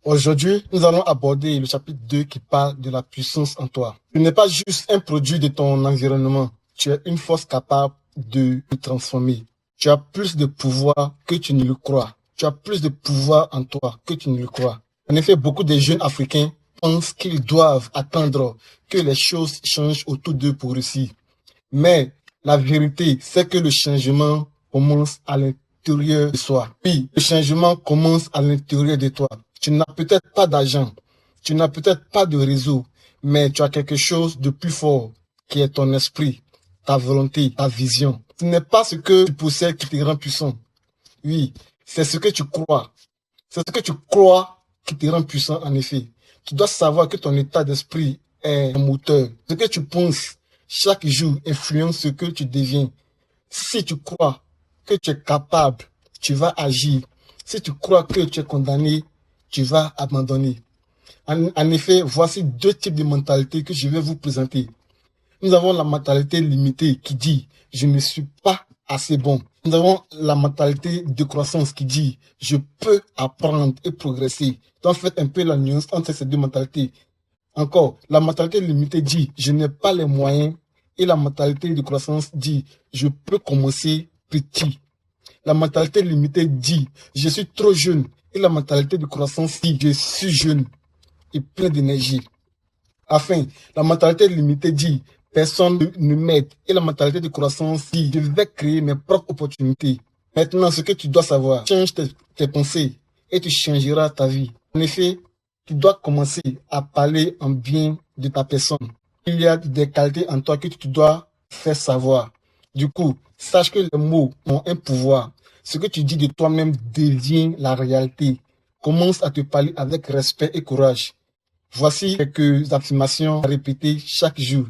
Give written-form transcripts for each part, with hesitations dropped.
Aujourd'hui, nous allons aborder le chapitre 2 qui parle de la puissance en toi. Tu n'es pas juste un produit de ton environnement, tu es une force capable de te transformer. Tu as plus de pouvoir que tu ne le crois. Tu as plus de pouvoir en toi que tu ne le crois. En effet, beaucoup de jeunes Africains pensent qu'ils doivent attendre que les choses changent autour d'eux pour réussir. Mais la vérité, c'est que le changement commence à l'intérieur de soi. Oui, le changement commence à l'intérieur de toi. Tu n'as peut-être pas d'argent, tu n'as peut-être pas de réseau, mais tu as quelque chose de plus fort qui est ton esprit, ta volonté, ta vision. Ce n'est pas ce que tu possèdes qui te rend puissant. Oui, c'est ce que tu crois. C'est ce que tu crois qui te rend puissant en effet. Tu dois savoir que ton état d'esprit est un moteur. Ce que tu penses chaque jour influence ce que tu deviens. Si tu crois que tu es capable, tu vas agir. Si tu crois que tu es condamné, tu vas abandonner. En effet, voici deux types de mentalités que je vais vous présenter. Nous avons la mentalité limitée qui dit « je ne suis pas assez bon ». Nous avons la mentalité de croissance qui dit « je peux apprendre et progresser ». Donc faites un peu la nuance entre ces deux mentalités. Encore, la mentalité limitée dit « je n'ai pas les moyens » et la mentalité de croissance dit « je peux commencer petit ». La mentalité limitée dit « je suis trop jeune » et la mentalité de croissance dit « je suis jeune et plein d'énergie ». Enfin, la mentalité limitée dit « personne ne m'aide » et la mentalité de croissance dit « je vais créer mes propres opportunités ». Maintenant, ce que tu dois savoir, change tes pensées et tu changeras ta vie. En effet, tu dois commencer à parler en bien de ta personne. Il y a des qualités en toi que tu dois faire savoir. Du coup, sache que les mots ont un pouvoir. Ce que tu dis de toi-même devient la réalité. Commence à te parler avec respect et courage. Voici quelques affirmations à répéter chaque jour.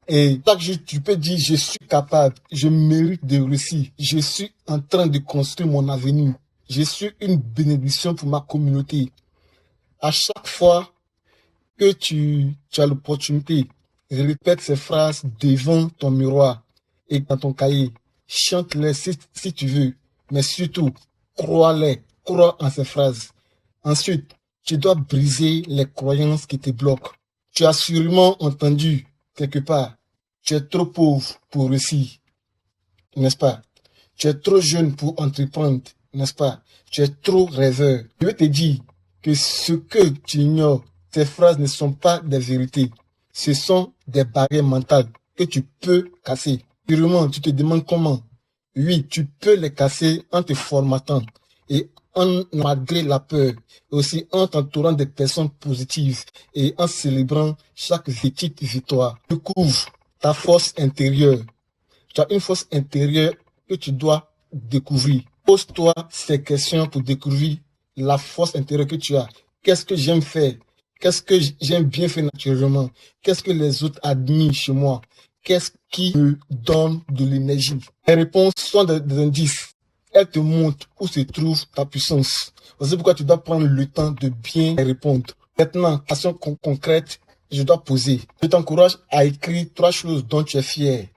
Et chaque jour, tu peux dire, je suis capable, je mérite de réussir, je suis en train de construire mon avenir, je suis une bénédiction pour ma communauté. À chaque fois que tu as l'opportunité, répète ces phrases devant ton miroir et dans ton cahier. Chante-les si tu veux, mais surtout, crois-les, crois en ces phrases. Ensuite, tu dois briser les croyances qui te bloquent. Tu as sûrement entendu quelque part, tu es trop pauvre pour réussir, n'est-ce pas? Tu es trop jeune pour entreprendre, n'est-ce pas? Tu es trop rêveur. Je vais te dire que ce que tu ignores, ces phrases ne sont pas des vérités. Ce sont des barrières mentales que tu peux casser. Sûrement, tu te demandes comment. Oui, tu peux les casser en te formatant et en malgré la peur, et aussi en t'entourant des personnes positives et en célébrant chaque petite victoire. Découvre ta force intérieure. Tu as une force intérieure que tu dois découvrir. Pose-toi ces questions pour découvrir la force intérieure que tu as. Qu'est-ce que j'aime faire? Qu'est-ce que j'aime bien faire naturellement? Qu'est-ce que les autres admirent chez moi? Qu'est-ce qui me donne de l'énergie? Les réponses sont des indices. Elles te montrent où se trouve ta puissance. C'est pourquoi tu dois prendre le temps de bien répondre. Maintenant, question concrète, je dois poser. Je t'encourage à écrire 3 choses dont tu es fier.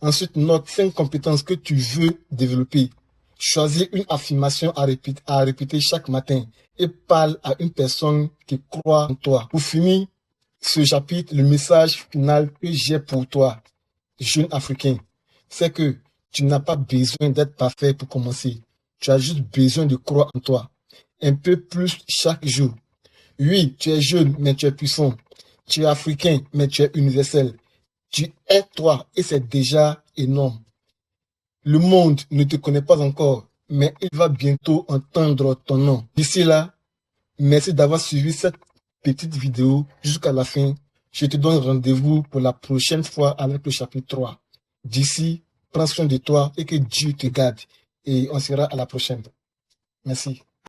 Ensuite, note 5 compétences que tu veux développer. Choisis une affirmation à répéter chaque matin et parle à une personne qui croit en toi. Pour finir ce chapitre, le message final que j'ai pour toi, jeune Africain, c'est que tu n'as pas besoin d'être parfait pour commencer. Tu as juste besoin de croire en toi. Un peu plus chaque jour. Oui, tu es jeune, mais tu es puissant. Tu es africain, mais tu es universel. Tu es toi et c'est déjà énorme. Le monde ne te connaît pas encore, mais il va bientôt entendre ton nom. D'ici là, merci d'avoir suivi cette petite vidéo jusqu'à la fin. Je te donne rendez-vous pour la prochaine fois avec le chapitre 3. D'ici, prends soin de toi et que Dieu te garde. Et on sera à la prochaine. Merci.